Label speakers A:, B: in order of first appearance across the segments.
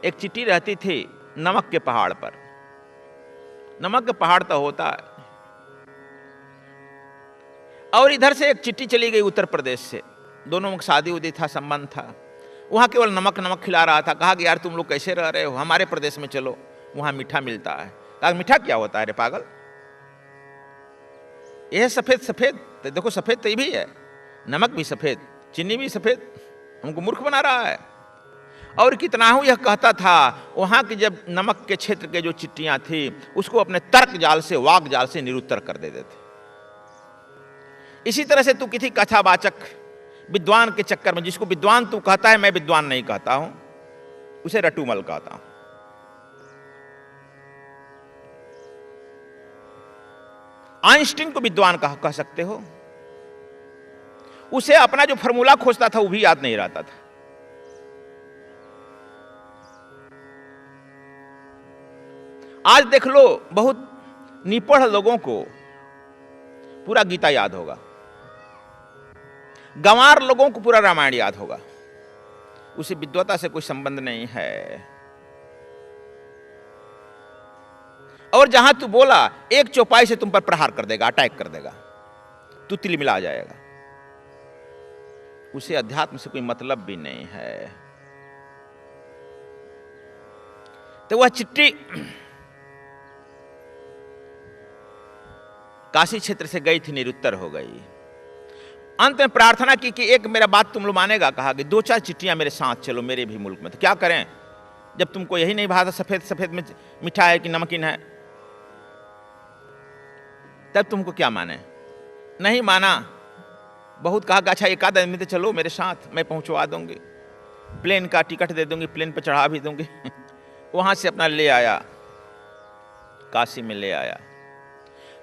A: एक चिट्ठी रहती थी नमक के पहाड़ पर। नमक के पहाड़ तो होता है, और इधर से एक चिट्ठी चली गई उत्तर प्रदेश से। दोनों में शादी उदी था, संबंध था। वहाँ केवल नमक नमक खिला रहा था। कहा कि यार तुम लोग कैसे रह रहे हो, हमारे प्रदेश में चलो, वहाँ मीठा मिलता है। कहा मीठा क्या होता है रे पागल, यह सफ़ेद सफ़ेद, तो देखो सफ़ेद तो ये भी है, नमक भी सफ़ेद, चीनी भी सफ़ेद, हमको मूर्ख बना रहा है। और कितना हूँ यह कहता था। वहाँ की जब नमक के क्षेत्र के जो चिट्ठियाँ थी उसको अपने तर्क जाल से, वाक जाल से निरुत्तर कर देते थे। इसी तरह से तू किसी कथावाचक विद्वान के चक्कर में, जिसको विद्वान तू कहता है, मैं विद्वान नहीं कहता हूं, उसे रटूमल कहता हूं। आइंस्टीन को विद्वान कह सकते हो। उसे अपना जो फॉर्मूला खोजता था वो भी याद नहीं रहता था। आज देख लो, बहुत निपढ़ लोगों को पूरा गीता याद होगा, गंवार लोगों को पूरा रामायण याद होगा। उसे विद्वता से कोई संबंध नहीं है। और जहां तू बोला, एक चौपाई से तुम पर प्रहार कर देगा, अटैक कर देगा, तू तिलमिला जाएगा। उसे अध्यात्म से कोई मतलब भी नहीं है। तो वह चिट्ठी काशी क्षेत्र से गई थी, निरुत्तर हो गई। अंत में प्रार्थना की कि एक मेरा बात तुम लोग मानेगा। कहा कि 2-4 चिट्ठियां मेरे साथ चलो, मेरे भी मुल्क में। तो क्या करें जब तुमको यही नहीं भाता, सफेद सफेद में मीठा है कि नमकीन है, तब तुमको क्या माने। नहीं माना। बहुत कहा कि अच्छा एक आध आदमी तो चलो मेरे साथ, मैं पहुंचवा दूंगी, प्लेन का टिकट दे दूंगी, प्लेन पर चढ़ा भी दूंगी। वहां से अपना ले आया, काशी में ले आया।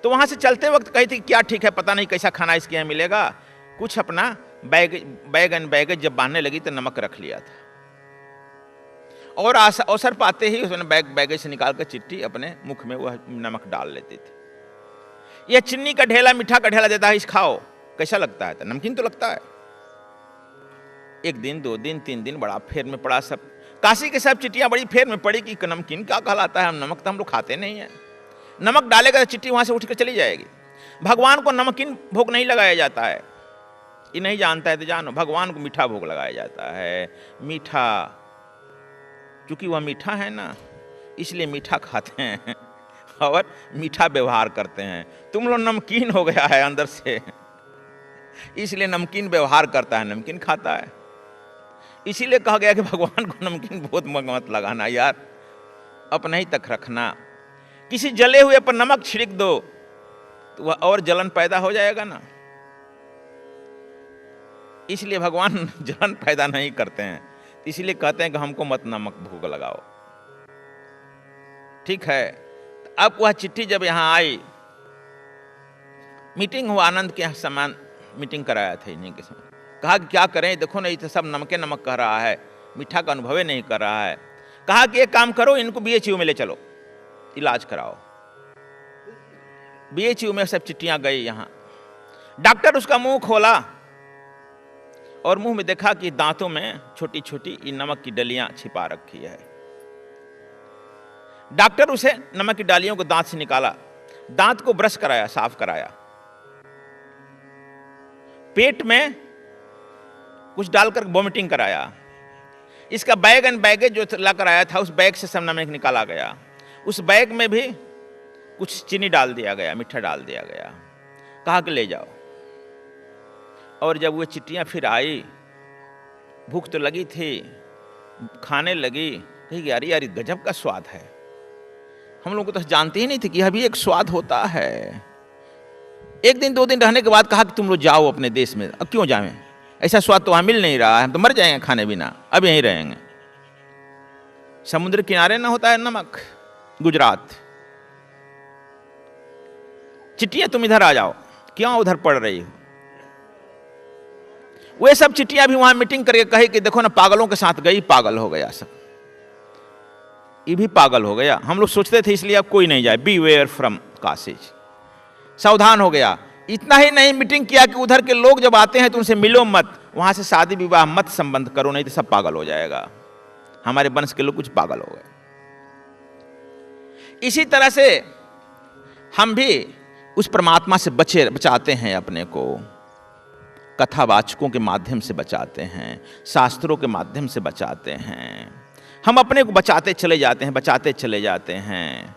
A: तो वहां से चलते वक्त कही थी क्या ठीक है, पता नहीं कैसा खाना इसके यहाँ मिलेगा। कुछ अपना बैग जब बांधने लगी तो नमक रख लिया था, और अवसर पाते ही उसने बैग से निकालकर चिट्ठी अपने मुख में वह नमक डाल लेती थी। यह चीनी का ढेला, मीठा का ढेला देता है, इस खाओ, कैसा लगता है? तो नमकीन तो लगता है। 1 दिन 2 दिन 3 दिन बड़ा फेर में पड़ा। सब काशी के सब चिट्ठियां बड़ी फेर में पड़ी कि नमकीन क्या कहलाता है, नमक तो हम लोग खाते नहीं है। नमक डालेगा तो चिट्ठी वहां से उठकर चली जाएगी। भगवान को नमकीन भोग नहीं लगाया जाता है, ये नहीं जानता है तो जानो, भगवान को मीठा भोग लगाया जाता है। मीठा, क्योंकि वह मीठा है ना, इसलिए मीठा खाते हैं और मीठा व्यवहार करते हैं। तुम लोग नमकीन हो गया है अंदर से, इसलिए नमकीन व्यवहार करता है, नमकीन खाता है। इसीलिए कहा गया कि भगवान को नमकीन बहुत मत लगाना यार, अपने ही तक रखना। किसी जले हुए पर नमक छिड़क दो तो वह और जलन पैदा हो जाएगा ना। इसलिए भगवान जलन पैदा नहीं करते हैं, इसलिए कहते हैं कि हमको मत नमक भोग लगाओ। ठीक है। अब वह चिट्ठी जब यहां आई, मीटिंग हुआ, आनंद के समान मीटिंग कराया था इन्हीं के समय। कहा कि क्या करें, देखो ना ये तो सब नमके नमक कह रहा है, मीठा का अनुभव नहीं कर रहा है। कहा कि एक काम करो, इनको BHU में ले चलो, इलाज कराओ। BHU में सब चिट्ठियां गई। यहाँ डॉक्टर उसका मुंह खोला और मुंह में देखा कि दांतों में छोटी छोटी नमक की डलियां छिपा रखी है। डॉक्टर उसे नमक की डालियों को दांत से निकाला, दांत को ब्रश कराया, साफ कराया, पेट में कुछ डालकर वॉमिटिंग कराया। इसका बैगेज जो लाकर आया था, उस बैग से सब नमक निकाला गया। उस बैग में भी कुछ चीनी डाल दिया गया, मीठा डाल दिया गया। कहा कि ले जाओ। और जब वो चिट्ठियां फिर आई, भूख तो लगी थी, खाने लगी, कही यार यार गजब का स्वाद है। हम लोग को तो जानते ही नहीं थे कि यह भी एक स्वाद होता है। 1 दिन 2 दिन रहने के बाद कहा कि तुम लोग जाओ अपने देश में। अब क्यों जाएं, ऐसा स्वाद तो वहां मिल नहीं रहा है, हम तो मर जाएंगे खाने बिना, अब यहीं रहेंगे। समुद्र किनारे ना होता है नमक, गुजरात। चिट्ठियां तुम इधर आ जाओ, क्यों उधर पढ़ रही हो? वे सब चिट्ठियां भी वहां मीटिंग करके कहे कि देखो ना, पागलों के साथ गई, पागल हो गया सब, ये भी पागल हो गया। हम लोग सोचते थे इसलिए अब कोई नहीं जाए, बीवेयर फ्रॉम काशी, सावधान हो गया। इतना ही नहीं, मीटिंग किया कि उधर के लोग जब आते हैं तो उनसे मिलो मत, वहां से शादी विवाह मत संबंध करो, नहीं तो सब पागल हो जाएगा। हमारे वंश के लोग कुछ पागल हो गए। इसी तरह से हम भी उस परमात्मा से बचाते हैं अपने को, कथावाचकों के माध्यम से बचाते हैं, शास्त्रों के माध्यम से बचाते हैं। हम अपने को बचाते चले जाते हैं, बचाते चले जाते हैं।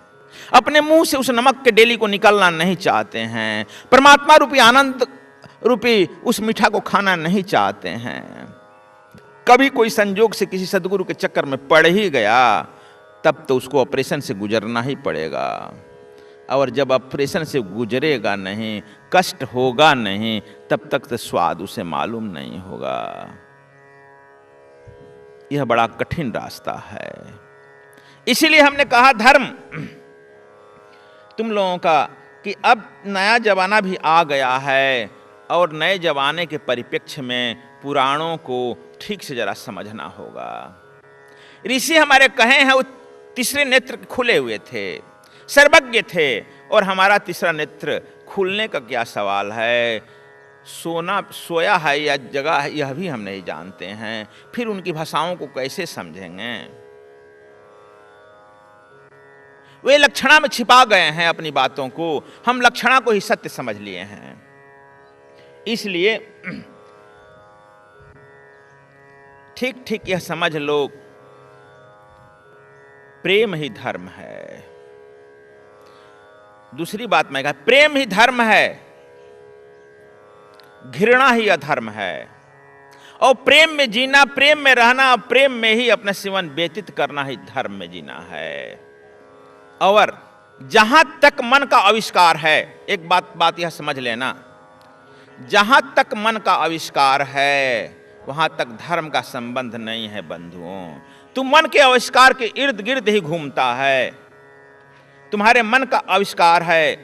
A: अपने मुंह से उस नमक के डेली को निकालना नहीं चाहते हैं। परमात्मा रूपी आनंद रूपी उस मीठा को खाना नहीं चाहते हैं। कभी कोई संजोग से किसी सदगुरु के चक्कर में पड़ ही गया, तब तो उसको ऑपरेशन से गुजरना ही पड़ेगा। और जब ऑपरेशन से गुजरेगा नहीं, कष्ट होगा नहीं, तब तक तो स्वाद उसे मालूम नहीं होगा। यह बड़ा कठिन रास्ता है। इसीलिए हमने कहा धर्म तुम लोगों का कि अब नया जमाना भी आ गया है और नए जमाने के परिप्रेक्ष्य में पुराणों को ठीक से जरा समझना होगा। ऋषि हमारे कहे हैं वो तीसरे नेत्र खुले हुए थे, सर्वज्ञ थे, और हमारा तीसरा नेत्र खुलने का क्या सवाल है। सोया है या जगह है, यह भी हम नहीं जानते हैं। फिर उनकी भाषाओं को कैसे समझेंगे। वे लक्षणा में छिपा गए हैं अपनी बातों को, हम लक्षणा को ही सत्य समझ लिए हैं। इसलिए ठीक ठीक यह समझ लो, प्रेम ही धर्म है। दूसरी बात मैं कहा, प्रेम ही धर्म है, घृणा ही अधर्म है। और प्रेम में जीना, प्रेम में रहना, प्रेम में ही अपना जीवन व्यतीत करना ही धर्म में जीना है। और जहां तक मन का आविष्कार है, एक बात यह समझ लेना, जहां तक मन का आविष्कार है वहां तक धर्म का संबंध नहीं है बंधुओं। तुम मन के आविष्कार के इर्द गिर्द ही घूमता है। तुम्हारे मन का आविष्कार है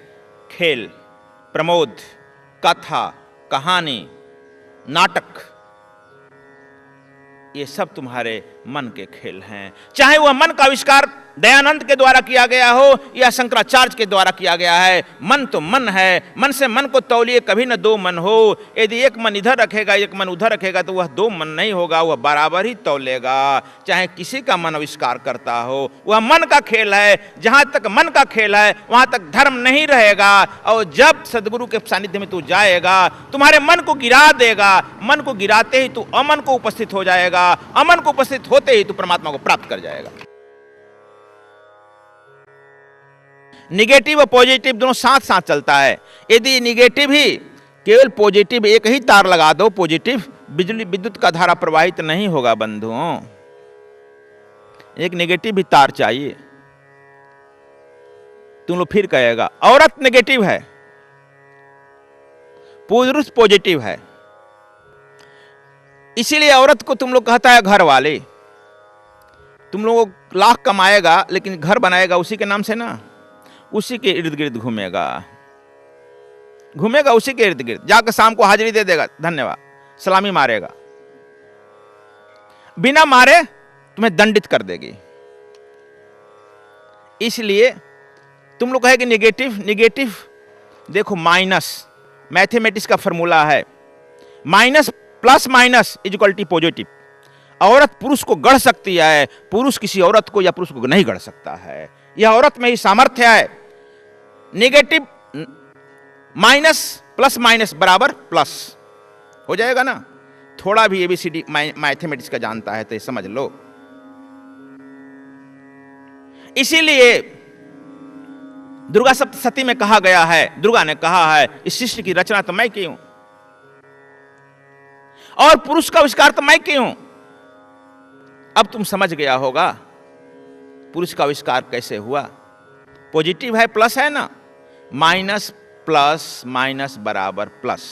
A: खेल, प्रमोद, कथा, कहानी, नाटक, ये सब तुम्हारे मन के खेल हैं। चाहे वह मन का आविष्कार दयानंद के द्वारा किया गया हो या शंकराचार्य के द्वारा किया गया है, मन तो मन है। मन से मन को तौलिए, कभी न दो मन हो। यदि एक मन इधर रखेगा, एक मन उधर रखेगा, तो वह दो मन नहीं होगा, वह बराबर ही तौलेगा। चाहे किसी का मन आविष्कार करता हो, वह मन का खेल है। जहां तक मन का खेल है वहां तक धर्म नहीं रहेगा। और जब सदगुरु के सानिध्य में तू जाएगा, तुम्हारे मन को गिरा देगा। मन को गिराते ही तू अमन को उपस्थित हो जाएगा, अमन को उपस्थित होते ही तू परमात्मा को प्राप्त कर जाएगा। निगेटिव और पॉजिटिव दोनों साथ साथ चलता है। यदि निगेटिव ही केवल पॉजिटिव एक ही तार लगा दो, पॉजिटिव बिजली विद्युत का धारा प्रवाहित नहीं होगा बंधुओं। एक निगेटिव भी तार चाहिए। तुम लोग फिर कहेगा औरत निगेटिव है, पुरुष पॉजिटिव है। इसीलिए औरत को तुम लोग कहता है घर वाले। तुम लोग लाख कमाएगा लेकिन घर बनाएगा उसी के नाम से ना, उसी के इर्द गिर्द घूमेगा, घूमेगा उसी के इर्द गिर्द। जाकर शाम को हाजिरी दे देगा, धन्यवाद, सलामी मारेगा, बिना मारे तुम्हें दंडित कर देगी। इसलिए तुम लोग कहेंगे निगेटिव, निगेटिव देखो माइनस, मैथमेटिक्स का फॉर्मूला है, minus plus minus is equal to positive. औरत पुरुष को गढ़ सकती है, पुरुष किसी औरत को या पुरुष को नहीं गढ़ सकता है। यह औरत में ही सामर्थ्य है। नेगेटिव माइनस प्लस माइनस बराबर प्लस हो जाएगा ना। थोड़ा भी एबीसीडी मैथमेटिक्स का जानता है तो ये समझ लो। इसीलिए दुर्गा सप्तशती में कहा गया है, दुर्गा ने कहा है इस सृष्टि की रचना तो मैं की हूं और पुरुष का आविष्कार तो मैं की हूं। अब तुम समझ गया होगा पुरुष का आविष्कार कैसे हुआ। पॉजिटिव है, प्लस है ना, माइनस प्लस माइनस बराबर प्लस,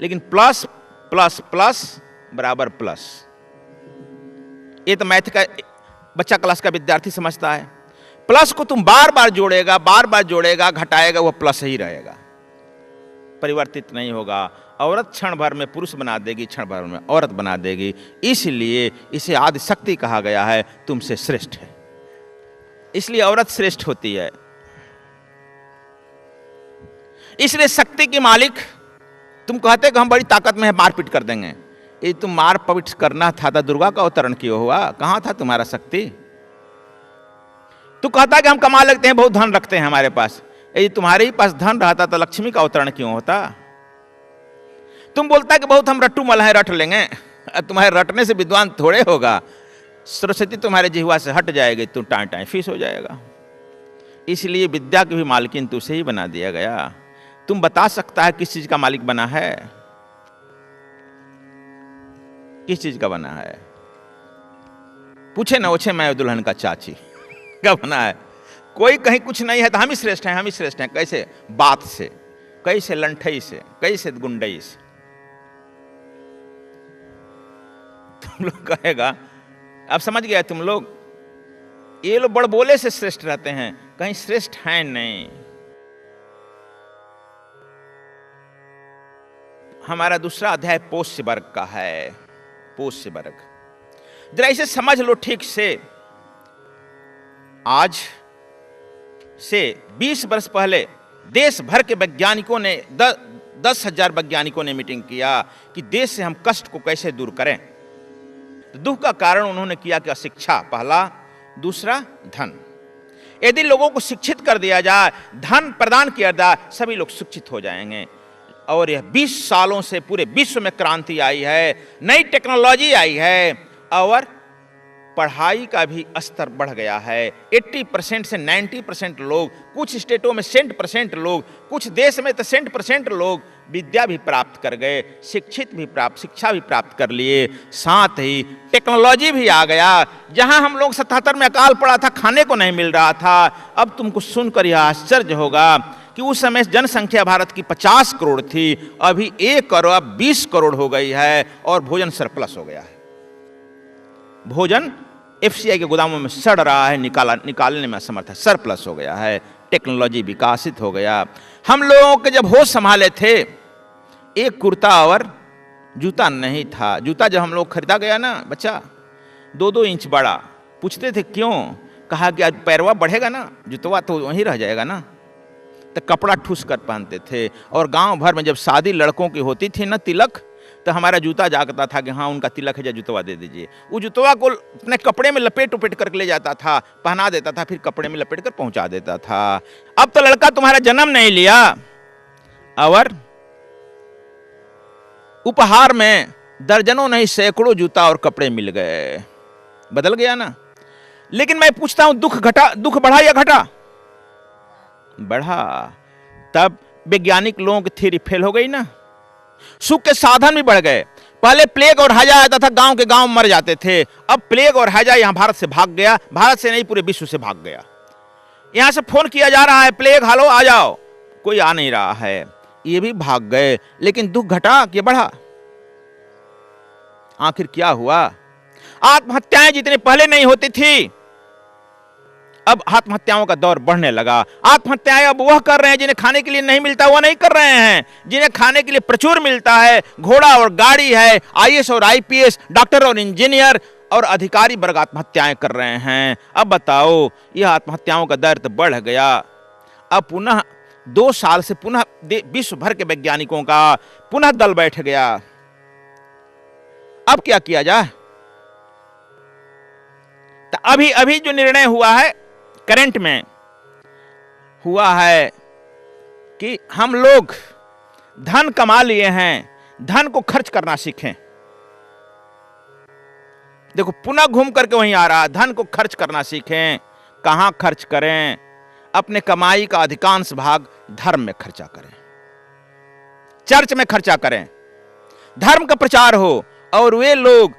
A: लेकिन प्लस प्लस प्लस बराबर प्लस। ये तो मैथ का बच्चा क्लास का विद्यार्थी समझता है। प्लस को तुम बार बार जोड़ेगा, घटाएगा, वह प्लस ही रहेगा, परिवर्तित नहीं होगा। औरत क्षण भर में पुरुष बना देगी, क्षण भर में औरत बना देगी। इसलिए इसे आदि शक्ति कहा गया है, तुमसे श्रेष्ठ है, इसलिए औरत श्रेष्ठ होती है। इसलिए शक्ति की मालिक तुम कहते कि हम बड़ी ताकत में है, मारपीट कर देंगे, ये तुम मार पवित्र करना था तो दुर्गा का अवतरण क्यों हुआ? कहां था तुम्हारा शक्ति? तू कहता कि हम कमा लेते हैं, बहुत धन रखते हैं हमारे पास। यदि तुम्हारे ही पास धन रहता तो लक्ष्मी का अवतरण क्यों होता? तुम बोलता कि बहुत हम रट्टू मल है, रट लेंगे। तुम्हारे रटने से विद्वान थोड़े होगा। सरस्वती तुम्हारे जिह्वा से हट जाएगी, तू टाँ टाँ फीस हो जाएगा। इसलिए विद्या की भी मालकिन तुझसे ही बना दिया गया। तुम बता सकता है किस चीज का मालिक बना है? किस चीज का बना है? पूछे न ओछे मैं दुल्हन का चाची क्या बना है? कोई कहीं कुछ नहीं है तो हम ही श्रेष्ठ हैं, हम ही श्रेष्ठ हैं। कैसे? बात से, कैसे लंठई से, कैसे गुंडई से। तुम लोग कहेगा, अब समझ गया तुम लोग, ये लोग बड़ बोले से श्रेष्ठ रहते हैं, कहीं श्रेष्ठ हैं नहीं। हमारा दूसरा अध्याय पोष्य वर्ग का है। पोष्य वर्ग जरा इसे समझ लो ठीक से। आज से 20 वर्ष पहले देश भर के वैज्ञानिकों ने 10,000 वैज्ञानिकों ने मीटिंग किया कि देश से हम कष्ट को कैसे दूर करें। तो दुख का कारण उन्होंने किया कि अशिक्षा पहला, दूसरा धन। यदि लोगों को शिक्षित कर दिया जाए, धन प्रदान किया जाए, सभी लोग शिक्षित हो जाएंगे। और यह 20 सालों से पूरे विश्व में क्रांति आई है, नई टेक्नोलॉजी आई है और पढ़ाई का भी स्तर बढ़ गया है। 80% से 90% लोग, कुछ स्टेटों में 100% लोग, कुछ देश में तो 100% लोग विद्या भी प्राप्त कर गए, शिक्षित भी प्राप्त, शिक्षा भी प्राप्त कर लिए। साथ ही टेक्नोलॉजी भी आ गया। जहां हम लोग 77 में अकाल पड़ा था, खाने को नहीं मिल रहा था, अब तुमको सुनकर यह आश्चर्य होगा कि उस समय जनसंख्या भारत की 50 करोड़ थी, अभी 1 करोड़ 20 करोड़ हो गई है और भोजन सरप्लस हो गया है। भोजन एफसीआई के गोदामों में सड़ रहा है, निकालने में असमर्थ है, सरप्लस हो गया है। टेक्नोलॉजी विकासित हो गया। हम लोगों के जब होश संभाले थे, एक कुर्ता और जूता नहीं था। जूता जब हम लोग खरीदा गया ना बच्चा, 2-2 इंच बड़ा, पूछते थे क्यों? कहा कि आज पैरवा बढ़ेगा ना, जूतवा तो वहीं रह जाएगा ना। तो कपड़ा ठूस कर पहनते थे। और गांव भर में जब शादी लड़कों की होती थी ना, तिलक, तो हमारा जूता जागता था कि हाँ उनका तिलक है, या जूतवा दे दीजिए। वो जूतवा को अपने कपड़े में लपेट उपेट करके ले जाता था, पहना देता था, फिर कपड़े में लपेट कर पहुंचा देता था। अब तो लड़का तुम्हारा जन्म नहीं लिया और उपहार में दर्जनों नहीं सैकड़ों जूता और कपड़े मिल गए। बदल गया ना। लेकिन मैं पूछता हूं, दुख घटा, दुख बढ़ा या घटा? बढ़ा। तब वैज्ञानिक लोगों की थ्योरी फेल हो गई ना। सुख के साधन भी बढ़ गए। पहले प्लेग और हैजा आता था, गांव के गांव मर जाते थे। अब प्लेग और हैजा यहां भारत से भाग गया, भारत से नहीं पूरे विश्व से भाग गया। यहां से फोन किया जा रहा है, प्लेग हालो आ जाओ, कोई आ नहीं रहा है, ये भी भाग गए। लेकिन दुख घटा कि बढ़ा? आखिर क्या हुआ? आत्महत्याएं जितनी पहले नहीं होती थी, अब आत्महत्याओं का दौर बढ़ने लगा। आत्महत्याएं अब वह कर रहे हैं जिन्हें खाने के लिए नहीं मिलता, वह नहीं कर रहे हैं। जिन्हें खाने के लिए प्रचुर मिलता है, घोड़ा और गाड़ी है, आईएएस और आईपीएस, डॉक्टर और इंजीनियर और अधिकारी वर्ग आत्महत्याएं कर रहे हैं। अब बताओ, यह आत्महत्याओं का दर तो बढ़ गया। अब पुनः 2 साल से पुनः विश्व भर के वैज्ञानिकों का पुनः दल बैठ गया। अब क्या किया जाए? तो अभी जो निर्णय हुआ है, करंट में हुआ है कि हम लोग धन कमा लिए हैं, धन को खर्च करना सीखें। देखो पुनः घूम करके वहीं आ रहा, धन को खर्च करना सीखें। कहां खर्च करें? अपने कमाई का अधिकांश भाग धर्म में खर्चा करें, चर्च में खर्चा करें, धर्म का प्रचार हो। और वे लोग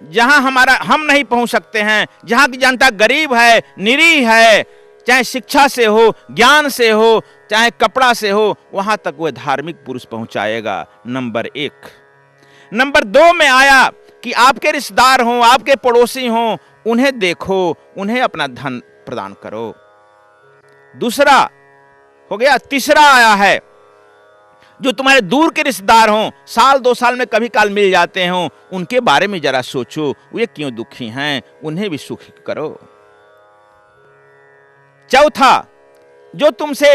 A: जहां हम नहीं पहुंच सकते हैं, जहां की जनता गरीब है, निरीह है, चाहे शिक्षा से हो, ज्ञान से हो, चाहे कपड़ा से हो, वहां तक वह धार्मिक पुरुष पहुंचाएगा। नंबर 1। नंबर 2 में आया कि आपके रिश्तेदार हों, आपके पड़ोसी हों, उन्हें देखो, उन्हें अपना धन प्रदान करो। दूसरा हो गया। तीसरा आया है, जो तुम्हारे दूर के रिश्तेदार हों, साल 2 साल में कभी काल मिल जाते हों, उनके बारे में जरा सोचो, वे क्यों दुखी हैं, उन्हें भी सुखी करो। चौथा, जो तुमसे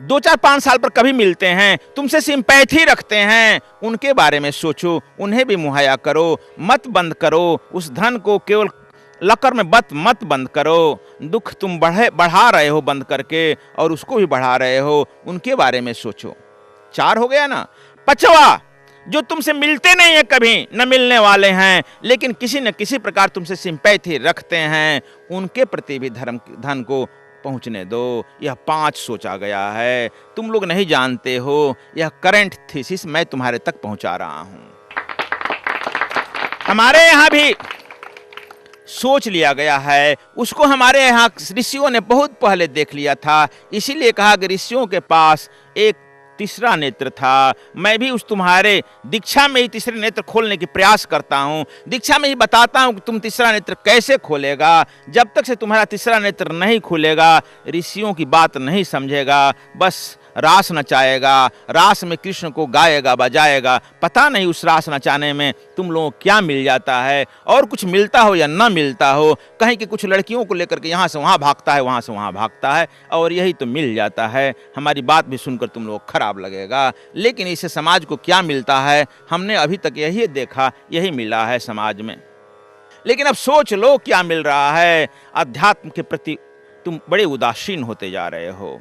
A: 2-4-5 साल पर कभी मिलते हैं, तुमसे सिंपैथी रखते हैं, उनके बारे में सोचो, उन्हें भी मुहैया करो, मत बंद करो उस धन को, केवल लकर में मत बंद करो। दुख तुम बढ़ा रहे हो बंद करके, और उसको भी बढ़ा रहे हो, उनके बारे में सोचो। 4 हो गया ना। 5वां, जो तुमसे मिलते नहीं है, कभी न मिलने वाले हैं, लेकिन किसी न किसी प्रकार तुमसे सिंपैथी रखते हैं, उनके प्रति भी धन को पहुंचने दो। यह 5 सोचा गया है। तुम लोग नहीं जानते हो, यह करंट थीसिस मैं तुम्हारे तक पहुंचा रहा हूं। हमारे यहां भी सोच लिया गया है, उसको हमारे यहाँ ऋषियों ने बहुत पहले देख लिया था। इसीलिए कहा कि ऋषियों के पास एक तीसरा नेत्र था। मैं भी उस तुम्हारे दीक्षा में ही तीसरे नेत्र खोलने की प्रयास करता हूँ, दीक्षा में ही बताता हूँ कि तुम तीसरा नेत्र कैसे खोलेगा। जब तक से तुम्हारा तीसरा नेत्र नहीं खुलेगा, ऋषियों की बात नहीं समझेगा, बस रास नचाएगा, रास में कृष्ण को गाएगा बजाएगा। पता नहीं उस रास नचाने में तुम लोगों को क्या मिल जाता है, और कुछ मिलता हो या ना मिलता हो। कहीं कि कुछ लड़कियों को लेकर के यहाँ से वहाँ भागता है, वहाँ से वहाँ भागता है, और यही तो मिल जाता है। हमारी बात भी सुनकर तुम लोग खराब लगेगा, लेकिन इससे समाज को क्या मिलता है, हमने अभी तक यही देखा, यही मिला है समाज में। लेकिन अब सोच लो क्या मिल रहा है। अध्यात्म के प्रति तुम बड़े उदासीन होते जा रहे हो।